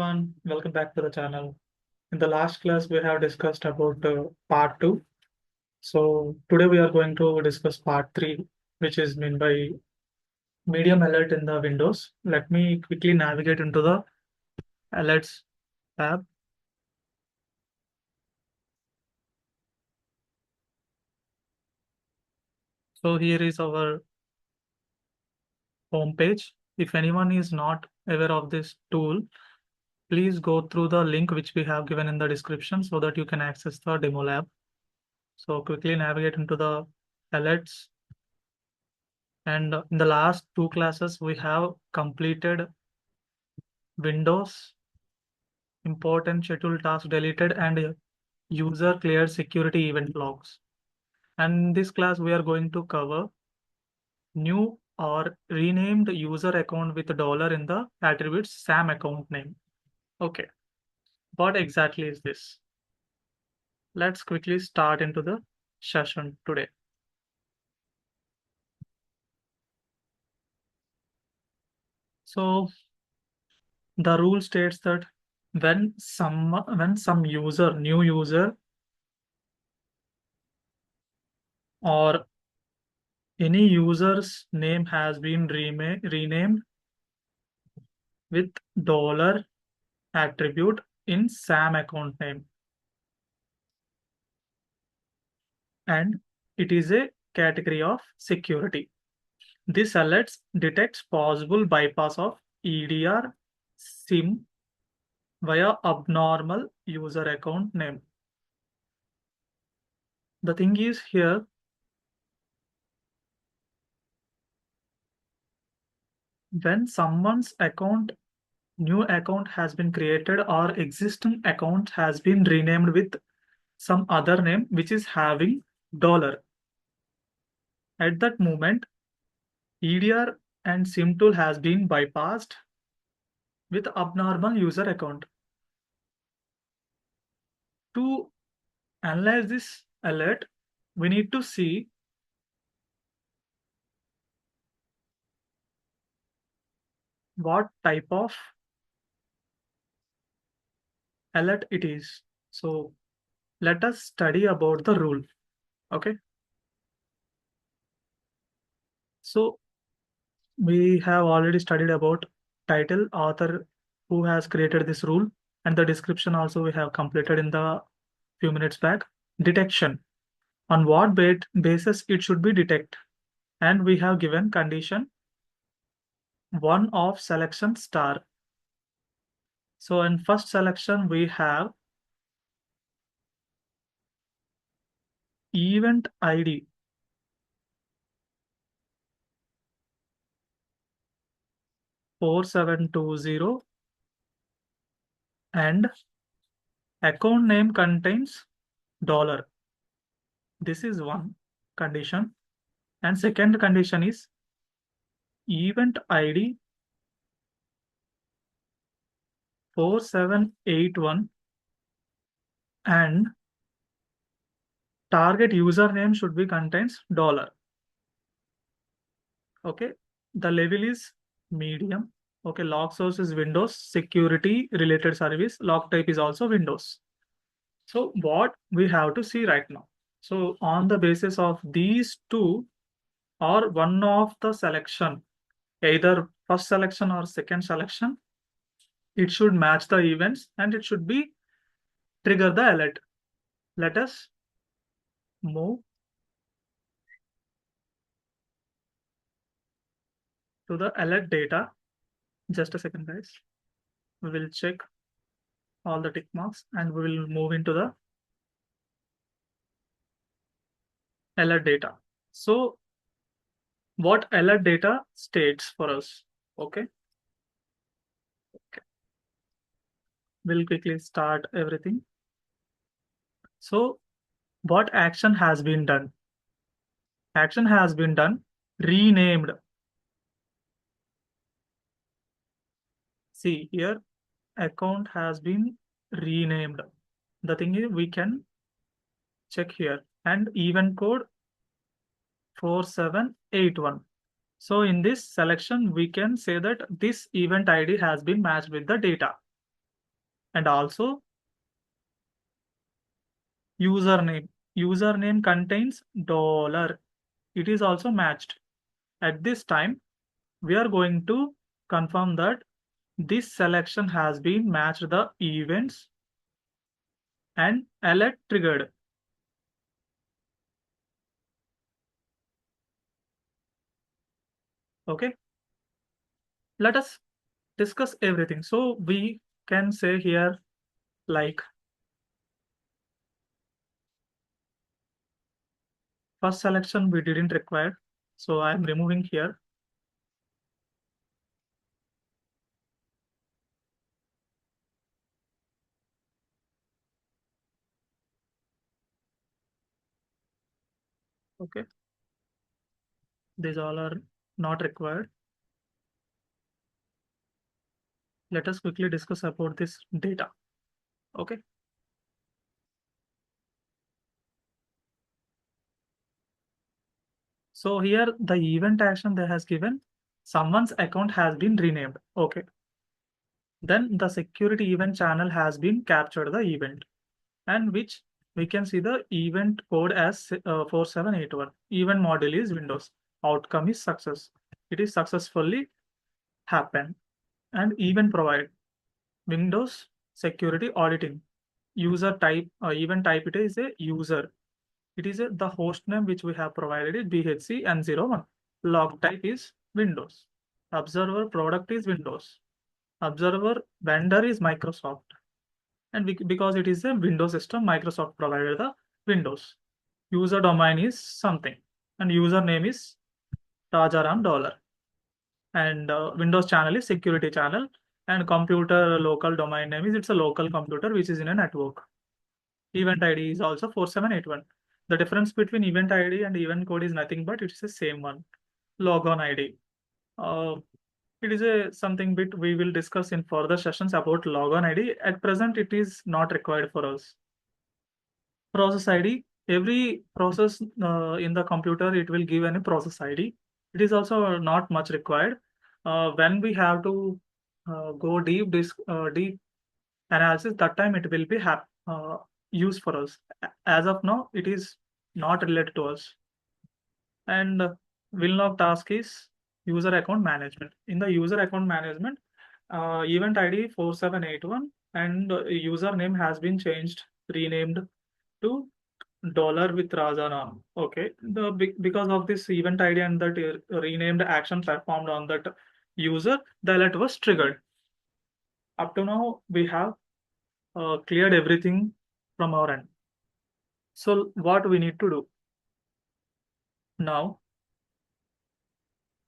everyone, welcome back to the channel. In the last class, we have discussed about part 2. So today we are going to discuss part 3, which is meant by medium alert in the Windows. Let me quickly navigate into the alerts tab. So here is our home page. If anyone is not aware of this tool, please go through the link which we have given in the description so that you can access the demo lab. So quickly navigate into the alerts. And in the last two classes, we have completed Windows, important scheduled task deleted, and user cleared security event logs. And in this class, we are going to cover new or renamed user account with dollar in the attributes SAM account name. Okay, what exactly is this? Let's quickly start into the session today. So the rule states that when some new user or any user's name has been renamed with dollar attribute in SAM account name, and it is a category of security. This alerts detects possible bypass of EDR SIM via abnormal user account name. The thing is here, when someone's new account has been created or existing account has been renamed with some other name which is having dollar, at that moment EDR and SIM tool has been bypassed with abnormal user account. To analyze this alert, we need to see what type of alert it is. So let us study about the rule. Okay. So we have already studied about title, author, who has created this rule, and the description also we have completed in the few minutes back. Detection, on what basis it should be detect, and we have given condition one of selection star. So in first selection we have event ID 4720 and account name contains dollar. This is one condition, and second condition is event ID 4781 and target username should be contains dollar. Okay, the level is medium. Okay, log source is Windows, security related service, log type is also Windows. So what we have to see right now. So on the basis of these two or one of the selection, either first selection or second selection, it should match the events and it should be trigger the alert. Let us move to the alert data. Just a second, guys. We will check all the tick marks and we will move into the alert data. So what alert data states for us? Okay. We'll quickly start everything. So what action has been done? Action has been done, renamed. See here, account has been renamed. The thing is, we can check here, and event code 4781. So in this selection, we can say that this event ID has been matched with the data. and also username. Username contains dollar. It is also matched. At this time, we are going to confirm that this selection has been matched the events and alert triggered. Okay, let us discuss everything. So we can say here like first selection we didn't require. So I am removing here. Okay, these all are not required. Let us quickly discuss about this data. Okay, so here the event action that has given someone's account has been renamed. Okay, then the security event channel has been captured the event, and which we can see the event code as 4781. Event model is Windows. Outcome is success. It is successfully happened. And event provide Windows security auditing. User type, event type it is a user. It is the host name which we have provided is BHC and 01. Log type is Windows. Observer product is Windows. Observer vendor is Microsoft. And because it is a Windows system, Microsoft provided the Windows. User domain is something, and username is Rajaram dollar. And Windows channel is security channel, and computer local domain name is it's a local computer which is in a network. Event ID is also 4781. The difference between event ID and event code is nothing but it's the same one. Logon ID. Uh, it is a something bit we will discuss in further sessions about logon ID. At present, it is not required for us. Process ID. Every process in the computer, it will give any process ID. It is also not much required. When we have to go deep analysis, that time it will be used for us. As of now, it is not related to us. And will log task is user account management. In the user account management, event ID 4781 and username has been changed, renamed to dollar with Rajanam. Okay, because of this event ID and that renamed action performed on that user, the alert was triggered. Up to now, we have cleared everything from our end. So what we need to do now,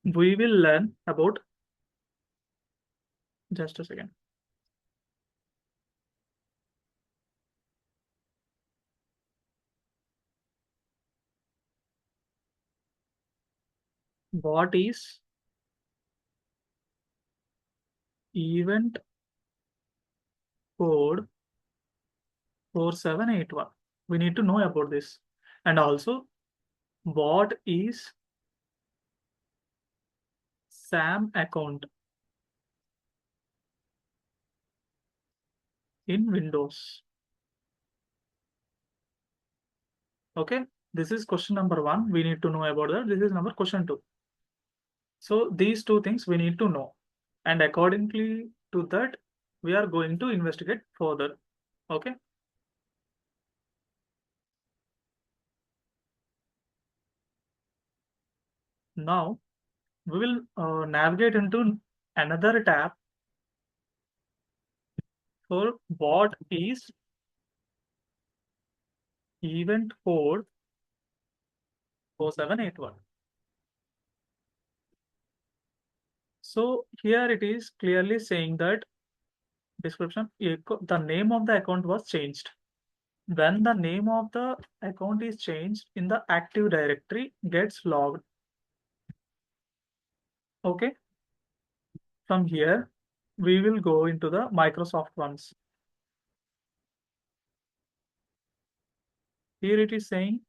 we will learn about, just a second. What is event code 4781? We need to know about this. And also, what is SAM account in Windows? Okay, this is question number one. We need to know about that. This is number question two. So these two things we need to know. And accordingly to that, we are going to investigate further. Okay. Now we will navigate into another tab for what is event code 4781. So here it is clearly saying that description, the name of the account was changed. When the name of the account is changed in the Active Directory gets logged. Okay. From here, we will go into the Microsoft ones. Here it is saying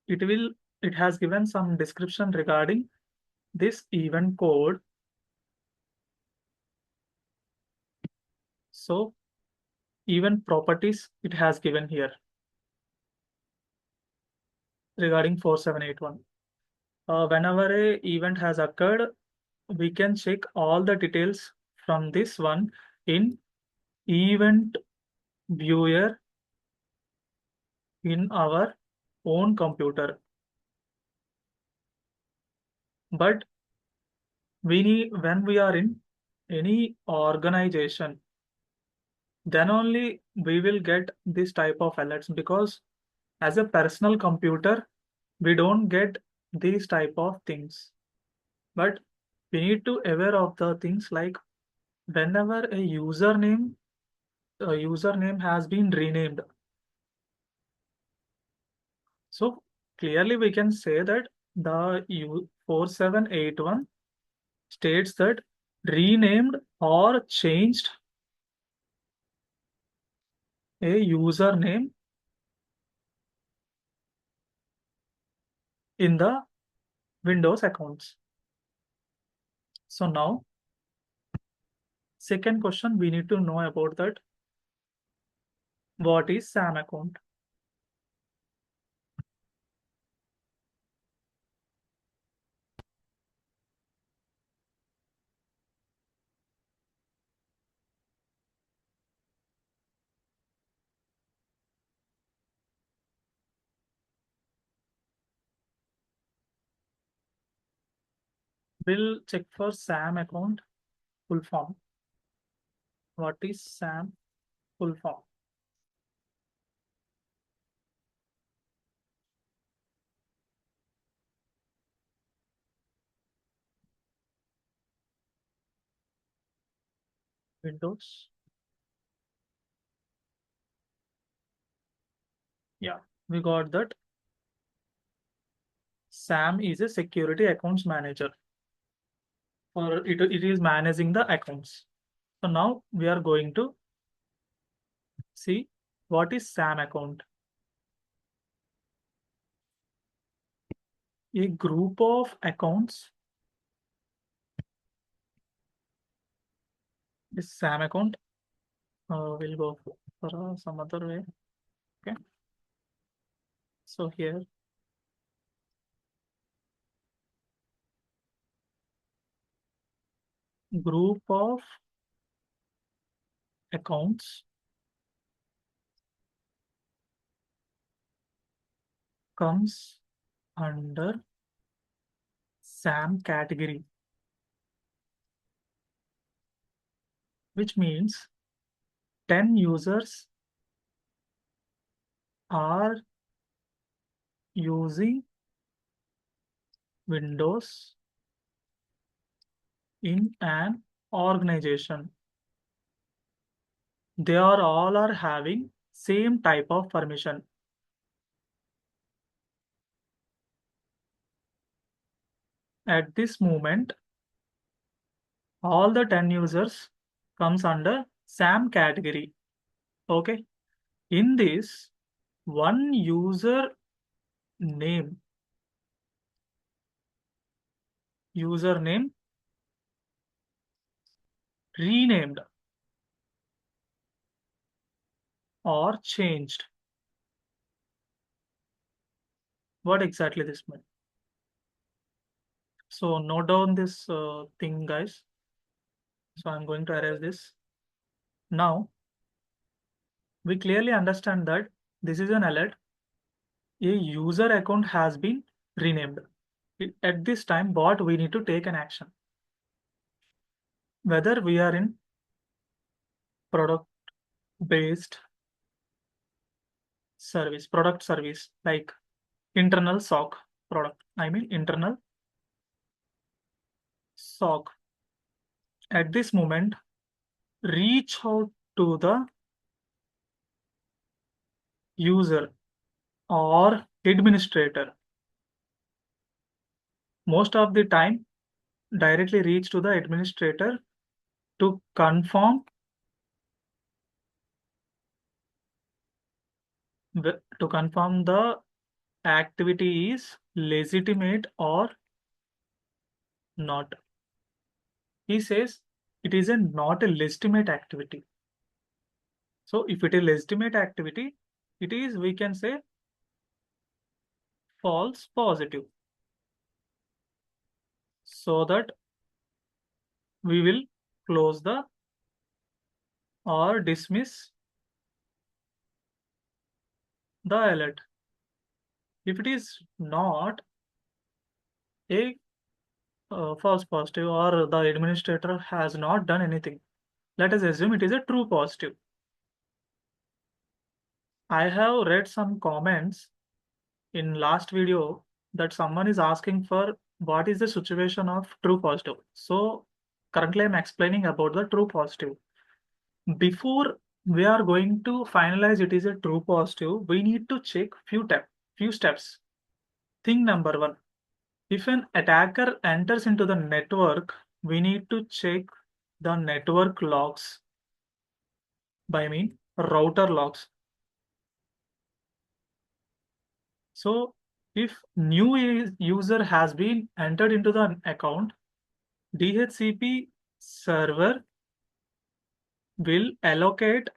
it has given some description regarding this event code So even properties it has given here regarding 4781. Whenever a event has occurred, we can check all the details from this one in event viewer in our own computer. But we need, when we are in any organization, then only we will get this type of alerts, because as a personal computer we don't get these type of things. But we need to aware of the things like whenever a username has been renamed. So clearly we can say that the 4781 states that renamed or changed a username in the Windows accounts. So now, second question we need to know about that. What is SAM account? We'll check for SAM account full form. What is SAM full form? Windows. Yeah, we got that. SAM is a security accounts manager. Or it is managing the accounts. So now we are going to see what is SAM account. A group of accounts is SAM account. We'll go for some other way. Okay. So here, group of accounts comes under SAM category, which means 10 users are using Windows in an organization. They are all are having same type of permission. At this moment, all the 10 users comes under SAM category. Okay. In this, one user name renamed or changed. What exactly this means? So note down this thing, guys. So I'm going to erase this. Now we clearly understand that this is an alert. A user account has been renamed. At this time, what we need to take an action. Whether we are in product-based product service like internal SOC product. I mean internal SOC. At this moment, reach out to the user or administrator. Most of the time, directly reach to the administrator to confirm the activity is legitimate or not. He says it is not a legitimate activity. So if it is legitimate activity, it is, we can say, false positive. So that we will close the or dismiss the alert. If it is not a false positive or the administrator has not done anything, let us assume it is a true positive. I have read some comments in last video that someone is asking for what is the situation of true positive. So currently I'm explaining about the true positive. Before we are going to finalize it is a true positive, we need to check few steps. Thing number one, if an attacker enters into the network, we need to check the network logs. By mean router logs. So if new user has been entered into the account, DHCP server will allocate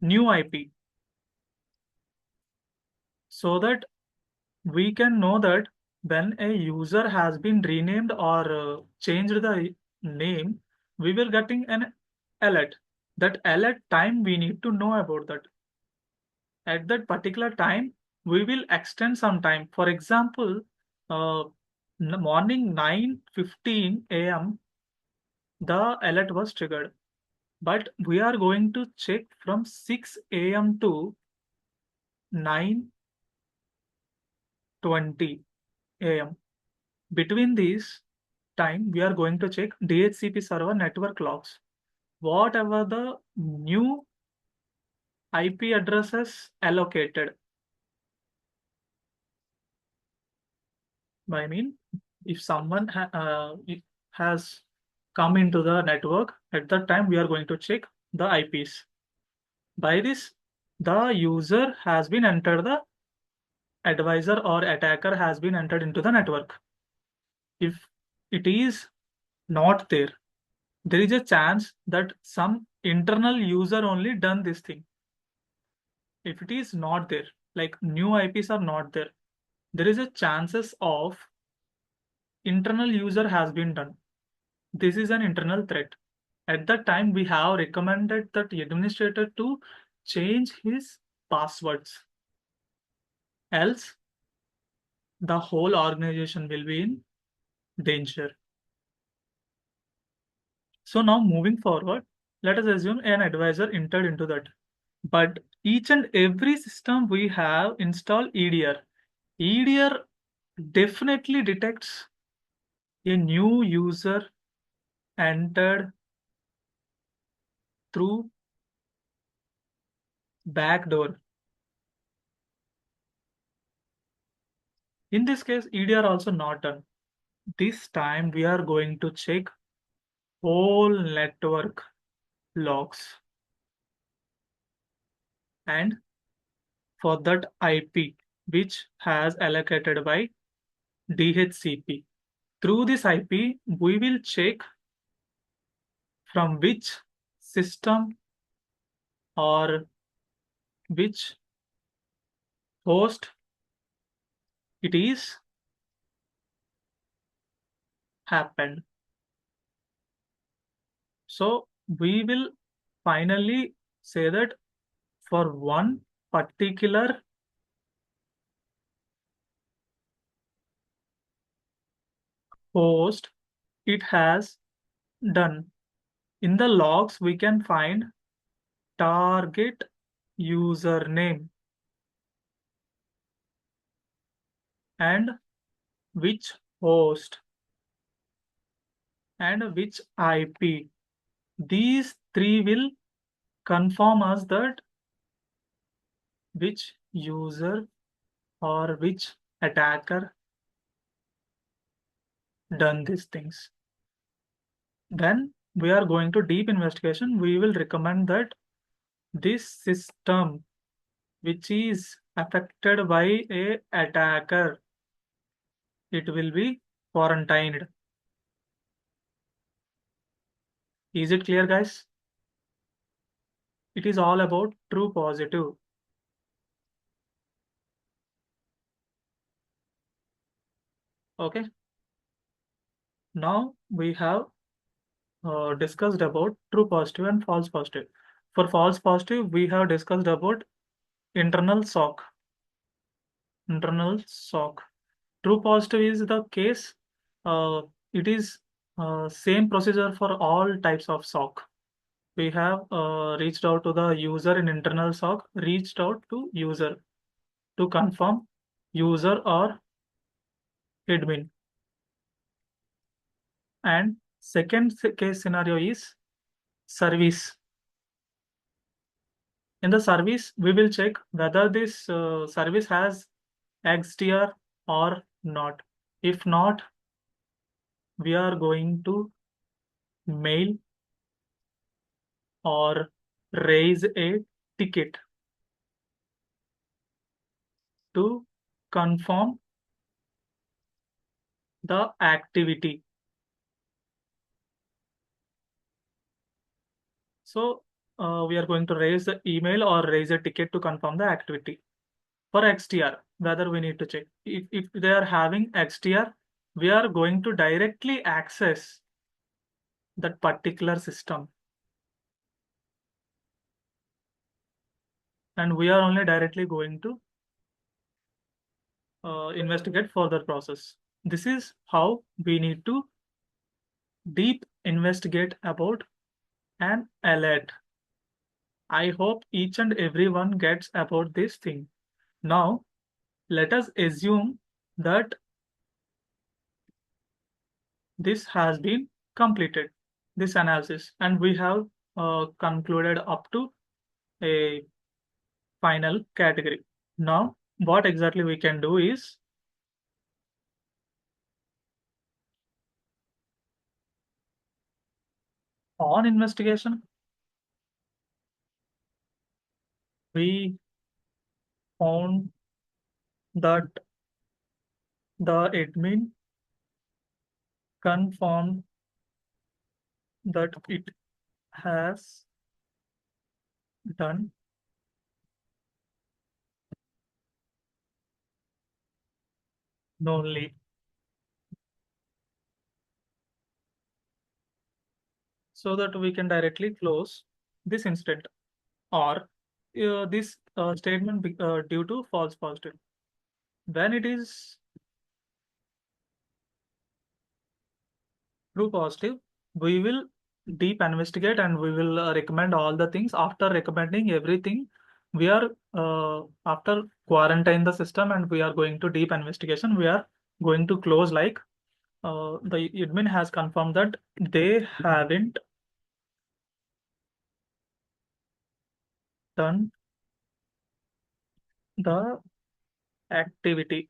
new IP so that we can know that when a user has been renamed or changed the name, we will getting an alert. That alert time we need to know about that. At that particular time, we will extend some time. For example, uh, morning 9:15 a.m. the alert was triggered, but we are going to check from 6 a.m. to 9:20 a.m. Between these time, we are going to check DHCP server network logs. Whatever the new IP addresses allocated. I mean, if someone has come into the network, at that time we are going to check the IPs. By this, the user has been entered, the advisor or attacker has been entered into the network. If it is not there, there is a chance that some internal user only done this thing. If it is not there, like new IPs are not there is a chances of internal user has been done. This is an internal threat. At that time, we have recommended that administrator to change his passwords. Else, the whole organization will be in danger. So now moving forward, let us assume an advisor entered into that. But each and every system we have installed EDR. EDR definitely detects a new user entered through backdoor. In this case, EDR also not done. This time we are going to check whole network logs, and for that IP which has allocated by DHCP. Through this IP, we will check from which system or which host it is happened. So we will finally say that for one particular host, it has done. In the logs, we can find target username and which host and which IP. These three will confirm us that which user or which attacker done these things. Then we are going to deep investigation. We will recommend that this system which is affected by a attacker, it will be quarantined. Is it clear, guys? It is all about true positive. Okay. Now we have discussed about true positive and false positive. For false positive, we have discussed about internal SOC. Internal SOC. True positive is the case. It is same procedure for all types of SOC. We have reached out to the user in internal SOC, reached out to user to confirm user or admin. And second case scenario is service. In the service, we will check whether this service has XDR or not. If not, we are going to mail or raise a ticket to confirm the activity. So we are going to raise the email or raise a ticket to confirm the activity. For XDR, whether we need to check. If they are having XDR, we are going to directly access that particular system. And we are only directly going to investigate further process. This is how we need to deep investigate about an alert. I hope each and everyone gets about this thing. Now, let us assume that this has been completed, this analysis, and we have concluded up to a final category. Now, what exactly we can do is on investigation, we found that the admin confirmed that it has done only. So that we can directly close this incident or this statement due to false positive. When it is true positive, we will deep investigate and we will recommend all the things. After recommending everything, we are after quarantine the system and we are going to deep investigation. We are going to close like the admin has confirmed that they haven't done the activity.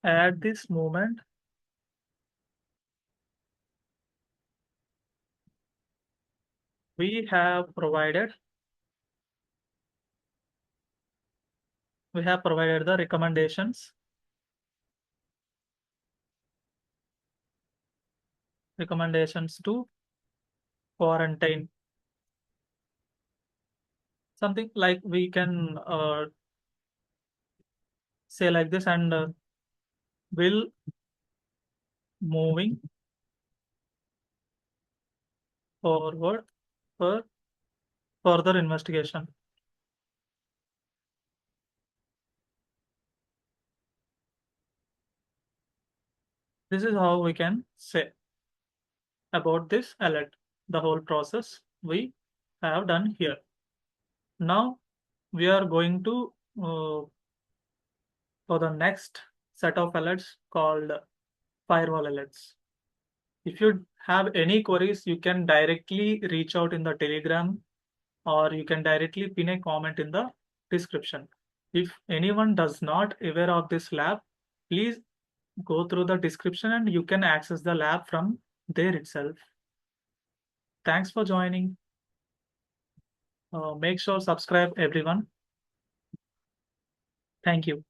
At this moment, we have provided the recommendations to quarantine. Something like we can say like this and will moving forward for further investigation. This is how we can say about this alert, the whole process we have done here. Now we are going to for the next set of alerts called firewall alerts. If you have any queries, you can directly reach out in the Telegram or you can directly pin a comment in the description. If anyone does not aware of this lab, please go through the description and you can access the lab from there itself. Thanks for joining. Make sure subscribe everyone. Thank you.